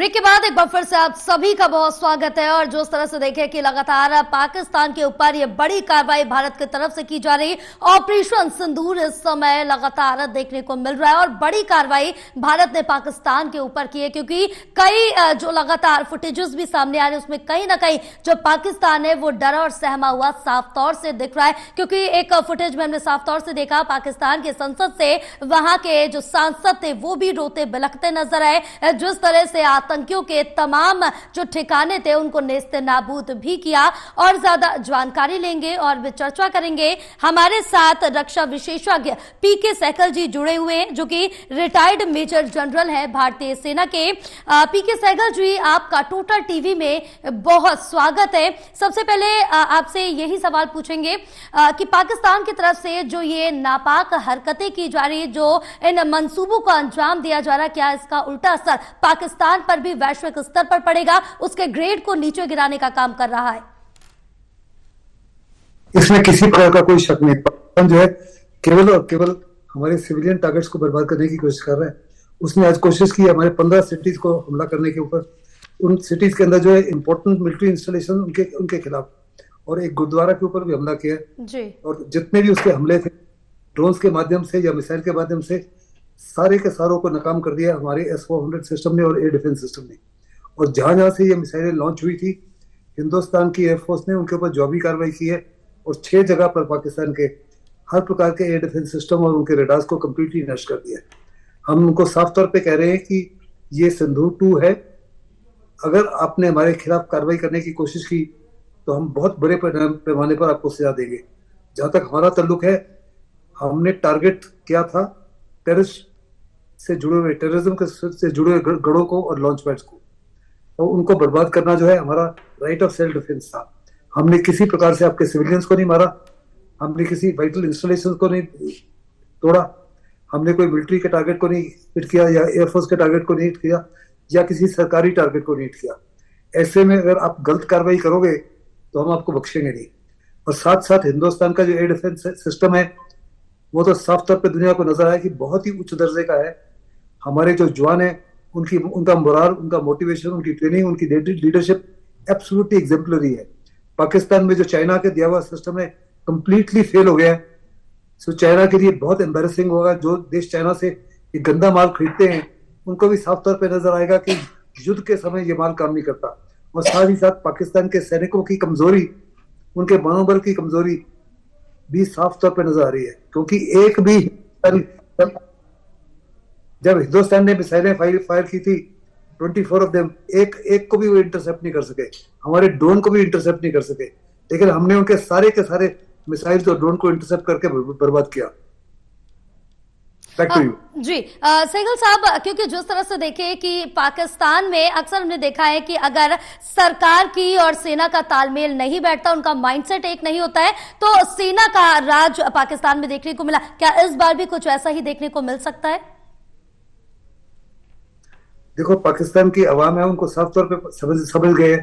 Break के बाद एक बार फिर से आप सभी का बहुत स्वागत है। और जिस तरह से देखें कि लगातार पाकिस्तान के ऊपर ये बड़ी कार्रवाई भारत की तरफ से की जा रही, ऑपरेशन सिंदूर इस समय लगातार देखने को मिल रहा है और बड़ी कार्रवाई भारत ने पाकिस्तान के ऊपर की है, क्योंकि कई जो लगातार फुटेजेस भी सामने आ रहे हैं उसमें कहीं ना कहीं जो पाकिस्तान है वो डरा और सहमा हुआ साफ तौर से दिख रहा है। क्योंकि एक फुटेज में हमने साफ तौर से देखा पाकिस्तान के संसद से वहां के जो सांसद थे वो भी रोते बिलखते नजर आए। जिस तरह से आतंकियों के तमाम जो ठिकाने थे उनको नेस्ते नाबूद भी किया। और ज्यादा जानकारी लेंगे और चर्चा करेंगे। हमारे साथ रक्षा विशेषज्ञ पीके सहगल जी जुड़े हुए हैं, जो कि रिटायर्ड मेजर जनरल है भारतीय सेना के। पीके सहगल जी, आपका टोटल टीवी में बहुत स्वागत है। सबसे पहले आपसे यही सवाल पूछेंगे कि पाकिस्तान की तरफ से जो ये नापाक हरकतें की जा रही है, जो इन मंसूबों को अंजाम दिया जा रहा है, क्या इसका उल्टा असर पाकिस्तान पर भी वैश्विक स्तर पर पड़ेगा, उसके ग्रेड को नीचे गिराने का काम कर रहा है? इसमें किसी प्रकार का कोई शक नहीं। पाकिस्तान जो है केवल और केवल हमारे सिविलियन टारगेट्स को बर्बाद करने की कोशिश कर रहा है। उसने आज कोशिश की हमारे 15 सिटीज को हमला करने के ऊपर। उन सिटीज के अंदर जो है इंपॉर्टेंट मिलिट्री इंस्टॉलेशन उनके खिलाफ, और एक गुरुद्वारा के ऊपर भी हमला किया है। और जितने भी उसके हमले थे ड्रोन्स के माध्यम से या मिसाइल के माध्यम से, सारे के सारों को नाकाम कर दिया हमारे S-400 सिस्टम ने और एयर डिफेंस सिस्टम ने। और जहां जहां से ये मिसाइलें लॉन्च हुई थी, हिंदुस्तान की एयरफोर्स ने उनके ऊपर जॉबी कार्रवाई की है। और 6 जगह पर पाकिस्तान के हर प्रकार के एयर डिफेंस सिस्टम और उनके रडार्स को कंप्लीटली नष्ट कर दिया है। हम उनको साफ तौर पे कह रहे हैं कि ये सिंदूर 2 है। अगर आपने हमारे खिलाफ कार्रवाई करने की कोशिश की तो हम बहुत बड़े पैमाने पर आपको सजा देंगे। जहां तक हमारा ताल्लुक है, हमने टारगेट किया था टेररिस्ट से जुड़े हुए, टेररिज्म के से जुड़े हुए गढ़ों को और लॉन्च पैड्स को, और उनको बर्बाद करना जो है हमारा राइट ऑफ सेल्फ डिफेंस था। हमने किसी प्रकार से आपके सिविलियंस को नहीं मारा, हमने किसी वाइटल इंस्टॉलेशन को नहीं तोड़ा, हमने कोई मिलिट्री के टारगेट को नहीं हिट किया या एयरफोर्स के टारगेट को नहीं हिट किया या किसी सरकारी टारगेट को नहीं हिट किया। ऐसे में अगर आप गलत कार्रवाई करोगे तो हम आपको बख्शेंगे नहीं। और साथ साथ हिंदुस्तान का जो एयर डिफेंस सिस्टम है वो तो साफ तौर पर दुनिया को नजर आया कि बहुत ही उच्च दर्जे का है। हमारे जो जवान है उनका मोराल, उनका मोटिवेशन, उनकी ट्रेनिंग, उनकी लीडरशिप एब्सोल्युटली एग्जाम्पलरी है। पाकिस्तान में जो चाइना के दिया हुआ सिस्टम है कंप्लीटली फेल हो गया है। सो चाइना के लिए बहुत एम्बैरेसिंग होगा। जो देश चाइना से ये गंदा माल खरीदते हैं उनको भी साफ तौर पर नजर आएगा कि युद्ध के समय ये माल काम नहीं करता। और साथ ही साथ पाकिस्तान के सैनिकों की कमजोरी, उनके मनोबल की कमजोरी भी साफ तौर पर नजर आ रही है। क्योंकि एक भी जब हिंदुस्तान ने मिसाइलें फायर की थी 24 ऑफ देम, एक को भी वो इंटरसेप्ट नहीं कर सके, हमारे ड्रोन को भी इंटरसेप्ट नहीं कर सके। लेकिन हमने उनके सारे के सारे मिसाइल और ड्रोन को इंटरसेप्ट करके बर्बाद किया। जी सहगल साहब, क्योंकि जिस तरह से देखें कि पाकिस्तान में अक्सर हमने देखा है कि अगर सरकार की और सेना का तालमेल नहीं बैठता, उनका माइंडसेट एक नहीं होता है, तो सेना का राज पाकिस्तान में देखने को मिला। क्या इस बार भी कुछ ऐसा ही देखने को मिल सकता है? देखो, पाकिस्तान की अवाम है, उनको साफ तौर पे समझ गए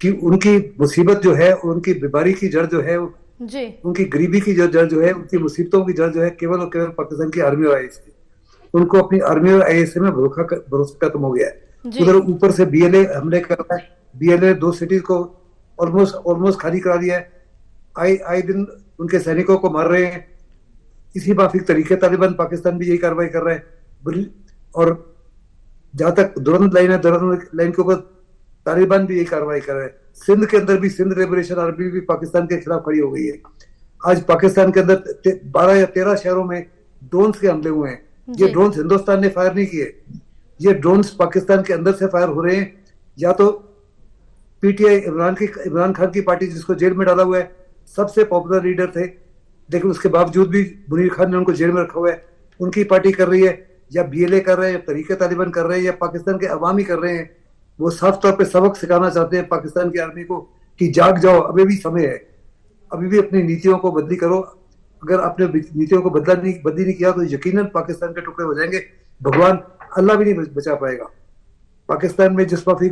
कि उनकी मुसीबत जो है, उनकी बीमारी की जड़ जो है जी, उनकी गरीबी की जड़ जो है, उनकी मुसीबतों की जड़ जो है केवल और केवल पाकिस्तान की आर्मी और आईएसए। उनको अपनी आर्मी और आईएसए में भरोसा खत्म हो गया है। उधर ऊपर से बीएलए हमले कर रहा है। बीएलए 2 सिटीज को ऑलमोस्ट खाली करा दिया है। आए दिन उनके सैनिकों को मार रहे हैं। इसी माफिक तरीके तालिबान पाकिस्तान भी यही कार्रवाई कर रहा है। और जहां तक दुरंत लाइन है, दुरंत लाइन के ऊपर तालिबान भी यही कार्रवाई कर रहे हैं। सिंध के अंदर भी सिंध लिबरेशन आर्मी भी पाकिस्तान के खिलाफ खड़ी हो गई है। आज पाकिस्तान के अंदर 12 या 13 शहरों में ड्रोन्स के हमले हुए हैं। ये ड्रोन्स हिंदुस्तान ने फायर नहीं किए, ये ड्रोन्स पाकिस्तान के अंदर से फायर हो रहे हैं। या तो पीटीआई, इमरान खान की पार्टी, जिसको जेल में डाला हुआ है, सबसे पॉपुलर लीडर थे, लेकिन उसके बावजूद भी मुनीर खान ने उनको जेल में रखा हुआ है, उनकी पार्टी कर रही है, या बीएलए कर रहे हैं, या तरीके तालिबान कर रहे हैं, या पाकिस्तान के अवामी कर रहे हैं। वो साफ तौर पे सबक सिखाना चाहते हैं पाकिस्तान की आर्मी को कि जाग जाओ, अभी भी समय है, अभी भी अपनी नीतियों को बदली करो। अगर आपने नीतियों को बदली नहीं किया तो यकीनन पाकिस्तान के टुकड़े हो जाएंगे। भगवान अल्लाह भी नहीं बचा पाएगा। पाकिस्तान में जिस माफी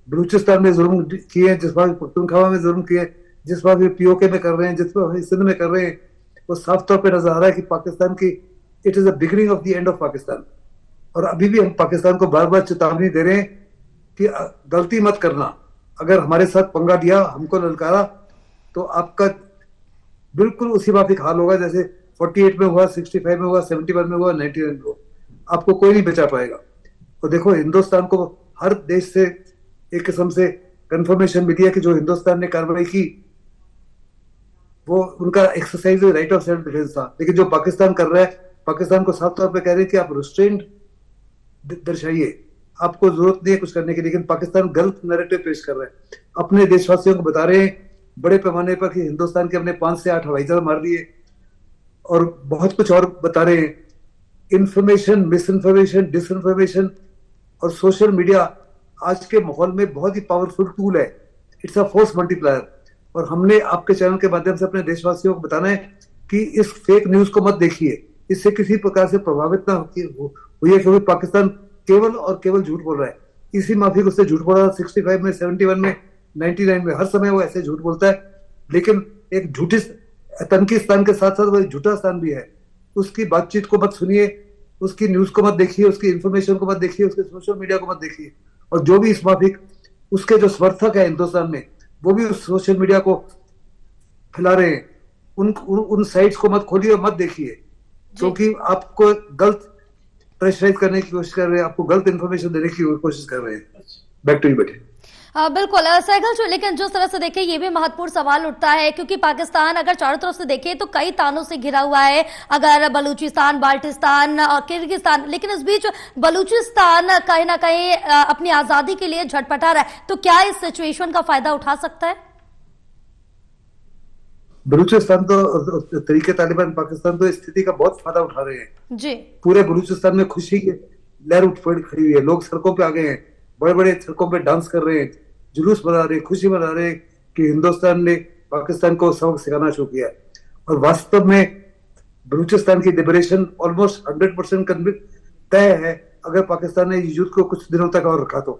बलूचिस्तान में जुल्म किए, जिस माफी पख्तूनख्वा में जुल्म किए, जिस माफी पीओके में कर रहे हैं, जिस माफी सिंध में कर रहे हैं, वो साफ तौर पर नजर आ रहा है कि पाकिस्तान की it is the beginning of the end of Pakistan. और अभी भी हम पाकिस्तान को बार बार चेतावनी दे रहे हैं कि गलती मत करना, अगर हमारे साथ पंगा दिया, हमको ललकारा, तो आपका बिल्कुल उसी माफिक हाल होगा जैसे 48 में हुआ, 65 में हुआ, 71 में हुआ, 99 में हुआ। आपको कोई नहीं बचा पाएगा। और देखो, हिंदुस्तान को हर देश से एक किस्म से कंफर्मेशन मिली है कि जो हिंदुस्तान ने कार्रवाई की वो उनका exercise right of self defence था। लेकिन जो पाकिस्तान कर रहा है, पाकिस्तान को साफ तौर पे कह रहे हैं कि आप रिस्ट्रेंट दर्शाइए, आपको जरूरत नहीं है कुछ करने की। लेकिन पाकिस्तान गलत नैरेटिव पेश कर रहा है, अपने देशवासियों को बता रहे हैं बड़े पैमाने पर कि हिंदुस्तान के हमने 5 से 8 हवाई जहाज मार दिए, और बहुत कुछ और बता रहे हैं। इंफॉर्मेशन, मिस इन्फॉर्मेशन, डिसइंफॉर्मेशन और सोशल मीडिया आज के माहौल में बहुत ही पावरफुल टूल है। It's a force multiplier. और हमने आपके चैनल के माध्यम से अपने देशवासियों को बताना है कि इस फेक न्यूज को मत देखिए, इससे किसी प्रकार से प्रभावित ना हुई, क्योंकि पाकिस्तान केवल और केवल झूठ बोल रहा है। इसी माफी को उससे झूठ बोल रहा था 65 में, 71 में, 99 में, हर समय वो ऐसे झूठ बोलता है। लेकिन एक झूठी आतंकी स्थान के साथ साथ वो एक झूठा स्थान भी है। उसकी बातचीत को मत सुनिए, उसकी न्यूज को मत देखिए, उसकी इंफॉर्मेशन को मत देखिए, उसके सोशल मीडिया को मत देखिए। और जो भी इस माफिक उसके जो समर्थक है हिंदुस्तान में, वो भी उस सोशल मीडिया को फैला रहे हैं, उन साइट्स को मत खोलिए और मत देखिए, क्योंकि आपको गलत प्रेशराइज करने की कोशिश कर रहे हैं, आपको गलत इंफॉर्मेशन देने की कोशिश कर रहे हैं। बैक टू यू बेटे। बिल्कुल सहगल जो, लेकिन जिस तरह से देखें ये भी महत्वपूर्ण सवाल उठता है, क्योंकि पाकिस्तान अगर चारों तरफ से देखे तो कई तानों से घिरा हुआ है। अगर बलूचिस्तान, बाल्टिस्तान और किर्गिस्तान, लेकिन इस बीच बलूचिस्तान कहीं ना कहीं अपनी आजादी के लिए झटपटा रहा है, तो क्या इस सिचुएशन का फायदा उठा सकता है? बलूचिस्तान तो तरीके तालिबान पाकिस्तान तो इस स्थिति का बहुत फायदा उठा रहे हैं जी। पूरे बलूचिस्तान में खुशी की लहर उठ खड़ी हुई है। लोग सड़कों पे आ गए हैं, बड़े बड़े सड़कों पे डांस कर रहे हैं, जुलूस मना रहे हैं, खुशी मना रहे हैं कि हिंदुस्तान ने पाकिस्तान को सबक सिखाना शुरू किया है। और वास्तव में बलूचिस्तान की लिबरेशन ऑलमोस्ट 100% तय है अगर पाकिस्तान ने युद्ध को कुछ दिनों तक और रखा तो,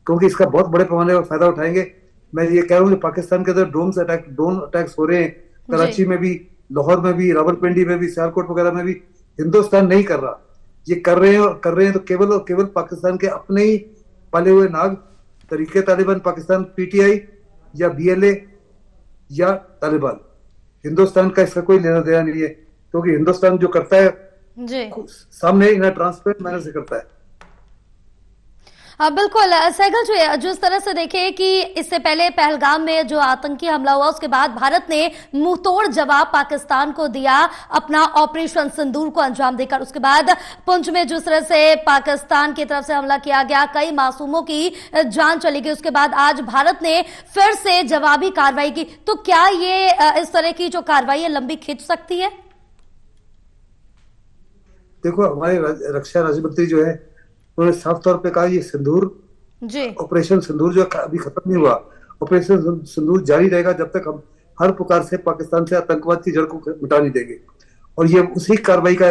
क्योंकि इसका बहुत बड़े पैमाने पर फायदा उठाएंगे। मैं ये कह रहा हूँ कि पाकिस्तान के अंदर ड्रोन अटैक्स हो रहे हैं, कराची में भी, लाहौर में भी, रावलपिंडी में भी, सियालकोट वगैरह में भी। हिंदुस्तान नहीं कर रहा, ये कर रहे हैं तो केवल और केवल पाकिस्तान के अपने ही पाले हुए नाग, तरीके तालिबान पाकिस्तान, पीटीआई या बीएलए या तालिबान। हिंदुस्तान का इसका कोई लेना देना नहीं है, क्योंकि हिंदुस्तान जो करता है जी, सामने इन्हें ट्रांसपेरेंट मैनर से करता है। बिल्कुल सहगल जो जिस तरह से देखें कि इससे पहले पहलगाम में जो आतंकी हमला हुआ, उसके बाद भारत ने मुंहतोड़ जवाब पाकिस्तान को दिया अपना ऑपरेशन सिंदूर को अंजाम देकर। उसके बाद पुंछ में जिस तरह से पाकिस्तान की तरफ से हमला किया गया, कई मासूमों की जान चली गई। उसके बाद आज भारत ने फिर से जवाबी कार्रवाई की। तो क्या ये इस तरह की जो कार्रवाई है लंबी खिंच सकती है? देखो, हमारे रक्षा राज्य मंत्री जो है उन्होंने साफ तौर पे कहा ये सिंदूर जी, ऑपरेशन सिंदूर जो अभी खत्म नहीं हुआ, ऑपरेशन सिंदूर जारी रहेगा जब तक हम हर प्रकार से पाकिस्तान से आतंकवाद की जड़ को मिटा नहीं देंगे। और ये उसी कार्रवाई का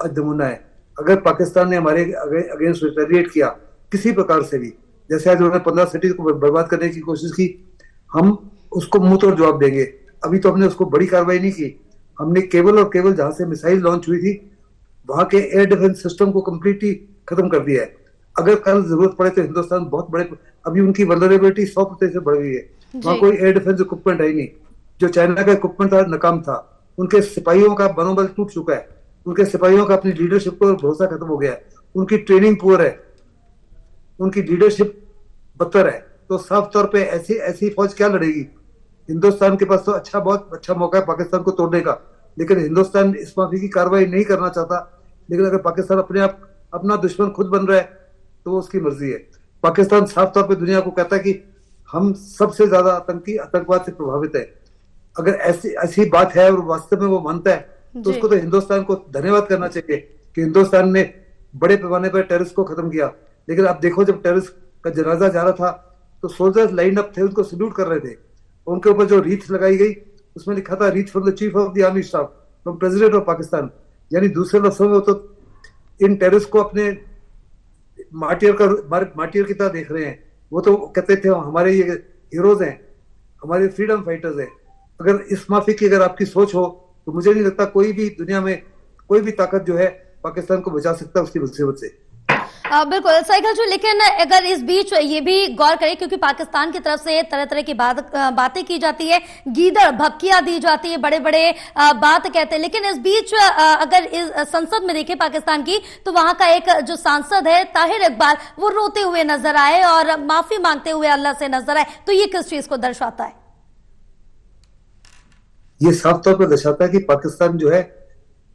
नमूना है। अगर पाकिस्तान ने हमारे अगेंस्ट रिटेलिएट किया किसी प्रकार से भी, जैसे आज उन्होंने 15 सिटीज को बर्बाद करने की कोशिश की, हम उसको मुंह तोड़ जवाब देंगे। अभी तो हमने उसको बड़ी कार्रवाई नहीं की, हमने केवल और केवल जहां से मिसाइल लॉन्च हुई थी वहां के एयर डिफेंस सिस्टम को कंप्लीटली खत्म कर दिया है। अगर कल जरूरत पड़े तो हिंदुस्तान बहुत बड़े, अभी उनकी वल्नरेबिलिटी 100% से बढ़ गई है। वहां कोई एयर डिफेंस इक्विपमेंट है ही नहीं। जो चाइना का इक्विपमेंट था नाकाम था, उनके सिपाहियों का मनोबल टूट चुका है, उनके सिपाहियों का अपनी लीडरशिप पर भरोसा खत्म हो गया है, उनकी ट्रेनिंग पुअर है, उनकी लीडरशिप बदतर है। तो साफ तौर पर ऐसी फौज क्या लड़ेगी? हिंदुस्तान के पास तो बहुत अच्छा मौका है पाकिस्तान को तोड़ने का, लेकिन हिंदुस्तान इस माफी की कार्रवाई नहीं करना चाहता। लेकिन अगर पाकिस्तान अपना दुश्मन खुद बन रहा है तो वो उसकी मर्जी है। पाकिस्तान साफ तौर पे दुनिया को कहता है कि हम सबसे ज्यादा आतंकवाद से प्रभावित है। अगर ऐसी बात है और वास्तव में वो मानता है तो उसको तो हिंदुस्तान को धन्यवाद करना चाहिए कि हिंदुस्तान ने बड़े पैमाने पर टेररिस्ट को खत्म किया। लेकिन आप देखो, जब टेररिस्ट का जनाजा जा रहा था तो सोल्जर्स लाइन अप थे, उनको सल्यूट कर रहे थे। उनके ऊपर जो रीथ लगाई गई उसमें लिखा था wreath from the chief of the army staff, from president of Pakistan. यानी दूसरे लफ्जों में वो तो इन टेररिस्ट को अपने मार्टियर की तरह देख रहे हैं। वो तो कहते थे हमारे ये हीरोज हैं, हमारे फ्रीडम फाइटर्स हैं। अगर इस माफी की अगर आपकी सोच हो तो मुझे नहीं लगता कोई भी दुनिया में कोई भी ताकत जो है पाकिस्तान को बचा सकता है उसकी मुसीबत से। बिल्कुल साइकिल जी, लेकिन अगर इस बीच ये भी गौर करें, क्योंकि पाकिस्तान की तरफ से तरह तरह की बातें की जाती है, गीदड़ भपकियां दी जाती है, बड़े बड़े बात कहते हैं, लेकिन इस बीच अगर इस संसद में देखें पाकिस्तान की, तो वहां का एक जो सांसद है ताहिर इकबाल, वो रोते हुए नजर आए और माफी मांगते हुए अल्लाह से नजर आए। तो ये किस चीज को दर्शाता है? ये साफ तौर पर दर्शाता है कि पाकिस्तान जो है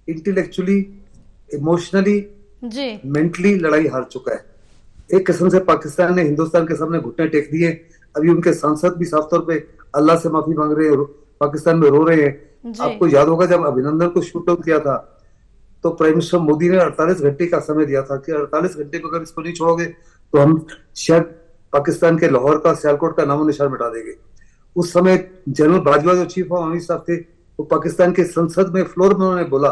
इंटेलेक्चुअली, इमोशनली, जी मेंटली लड़ाई हार चुका है। एक किस्म से पाकिस्तान ने हिंदुस्तान के सामने घुटने टेक दिए। अभी उनके सांसद भी साफ तौर पे अल्लाह से माफी मांग रहे हैं, पाकिस्तान में रो रहे हैं। आपको याद होगा जब अभिनंदन को शूट डाउन किया था तो प्राइम मिनिस्टर मोदी ने 48 घंटे का समय दिया था कि 48 घंटे में अगर इसको नहीं छोड़ोगे तो हम शायद पाकिस्तान के लाहौर का, सियालकोट का नामो निशान मिटा देंगे। उस समय जनरल बाजवा जो चीफ ऑफ आर्मी स्टाफ थे, वो पाकिस्तान के संसद में फ्लोर में उन्होंने बोला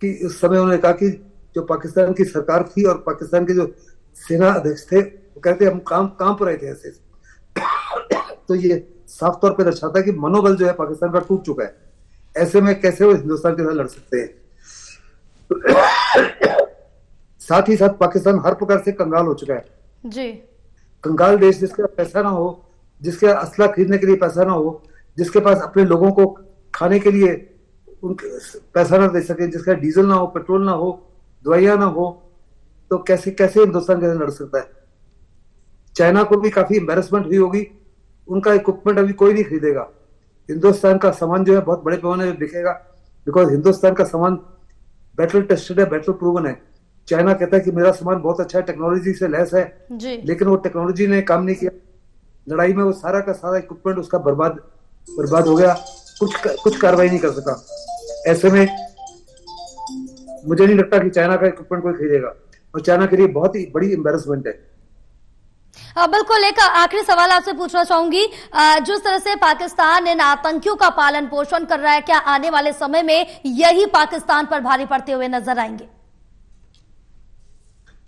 कि उस समय उन्होंने कहा कि जो पाकिस्तान की सरकार थी और पाकिस्तान के जो सेना अध्यक्ष थे, वो कहते हम कांप रहे थे ऐसे। तो ये साफ तौर पर दर्शाता है कि मनोबल जो है पाकिस्तान का टूट चुका है। ऐसे में कैसे वो हिंदुस्तान के साथ लड़ सकते हैं? साथ ही साथ पाकिस्तान हर प्रकार से कंगाल हो चुका है जी। कंगाल देश, जिसके पास पैसा ना हो, जिसके असला खरीदने के लिए पैसा ना हो, जिसके पास अपने लोगों को खाने के लिए उनके पैसा ना दे सके, जिसका डीजल ना हो, पेट्रोल ना हो, दवाइयां ना हो, तो कैसे कैसे हिंदुस्तान के साथ लड़ सकता है? चाइना को भी काफी एम्बेरसमेंट हुई होगी, उनका इक्विपमेंट अभी कोई नहीं खरीदेगा। हिंदुस्तान का सामान जो है बहुत बड़े पैमाने पर बिकेगा, बिकॉज हिंदुस्तान का सामान बैटल टेस्टेड है, बैटल प्रूवन है। चाइना कहता है कि मेरा सामान बहुत अच्छा है, टेक्नोलॉजी से लैस है, लेकिन वो टेक्नोलॉजी ने काम नहीं किया। लड़ाई में वो सारा का सारा इक्विपमेंट उसका बर्बाद हो गया, कुछ कार्रवाई नहीं कर सका। ऐसे में मुझे नहीं लगता कि चाइना का इक्विपमेंट कोई खरीदेगा, और चाइना के लिए बहुत ही बड़ी एम्बेरसमेंट है। बिल्कुल, एक आखिरी सवाल आपसे पूछना चाहूंगी, जिस तरह से पाकिस्तान इन आतंकियों का पालन पोषण कर रहा है, क्या आने वाले समय में यही पाकिस्तान पर भारी पड़ते हुए नजर आएंगे?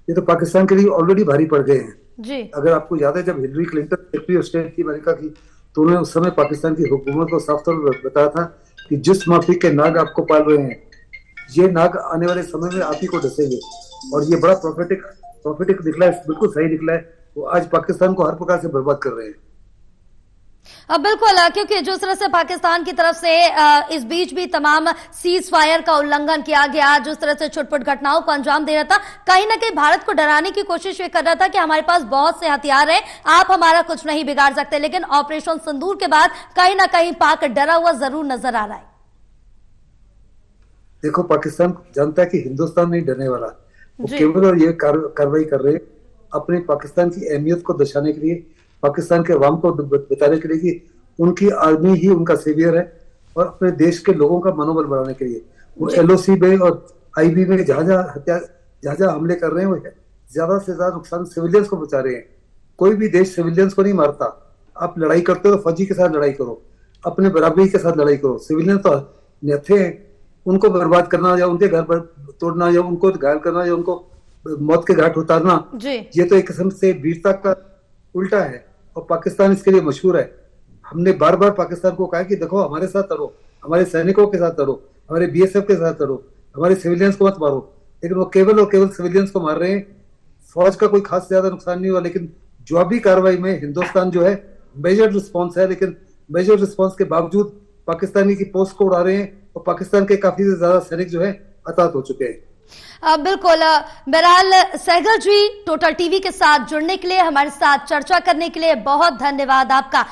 ये तो पाकिस्तान के लिए ऑलरेडी भारी पड़ गए हैं जी। अगर आपको याद है जब Hillary Clinton secretary of state थी अमेरिका की, तो उन्होंने उस समय पाकिस्तान की हुकूमत को साफ तौर पर बताया था कि जिस माफी के नाग आपको पाल रहे हैं, ये नाग आने वाले समय में आप ही को डसेंगे। और ये बड़ा प्रॉफिटिक निकला है, बिल्कुल सही निकला है। वो आज पाकिस्तान को हर प्रकार से बर्बाद कर रहे हैं। बिल्कुल, क्योंकि जिस तरह से पाकिस्तान की तरफ से इस बीच भी तमाम सीज फायर का उल्लंघन किया गया, जिस तरह से छुटपुट घटनाओं को अंजाम दे रहा था, कहीं ना कहीं भारत को डराने की कोशिश ये कर रहा था कि हमारे पास बहुत से हथियार हैं, आप हमारा कुछ नहीं बिगाड़ सकते। लेकिन ऑपरेशन सिंदूर के बाद कहीं ना कहीं पाक डरा हुआ जरूर नजर आ रहा है। देखो, पाकिस्तान जानता है कि हिंदुस्तान नहीं डरने वाला, वो केवल और ये कार्रवाई कर रहे हैं अपने पाकिस्तान की अहमियत को दर्शाने के लिए, पाकिस्तान के अवाम को बताने के लिए कि उनकी आर्मी ही उनका सेवियर है, और अपने देश के लोगों का मनोबल बढ़ाने के लिए वो LOC में और IB में जहां हमले कर रहे हैं, वो ज्यादा से ज्यादा नुकसान सिविलियंस को बचा रहे हैं। कोई भी देश सिविलियंस को नहीं मारता। आप लड़ाई करते हो तो फौजी के साथ लड़ाई करो, अपने बराबरी के साथ लड़ाई करो। सिविलियन तो नेथे हैं, उनको बर्बाद करना या उनके घर पर तोड़ना या उनको घायल करना या उनको मौत के घाट उतारना, ये तो एक किस्म से वीरता का उल्टा है, और पाकिस्तान इसके लिए मशहूर है। हमने बार बार पाकिस्तान को कहा कि देखो, हमारे साथ लड़ो, हमारे सैनिकों के साथ लड़ो, हमारे BSF के साथ लड़ो, हमारे सिविलियंस को मत मारो। लेकिन वो केवल और केवल सिविलियंस को मार रहे हैं। फौज का कोई खास ज्यादा नुकसान नहीं हुआ, लेकिन जवाबी कार्रवाई में हिंदुस्तान जो है मेजर रिस्पॉन्स है, लेकिन मेजर रिस्पॉन्स के बावजूद पाकिस्तानी की पोस्ट को उड़ा रहे हैं, और पाकिस्तान के काफी ज्यादा सैनिक जो है हताहत हो चुके हैं। बिल्कुल, बहरहाल सहगल जी, टोटल टीवी के साथ जुड़ने के लिए, हमारे साथ चर्चा करने के लिए बहुत धन्यवाद आपका।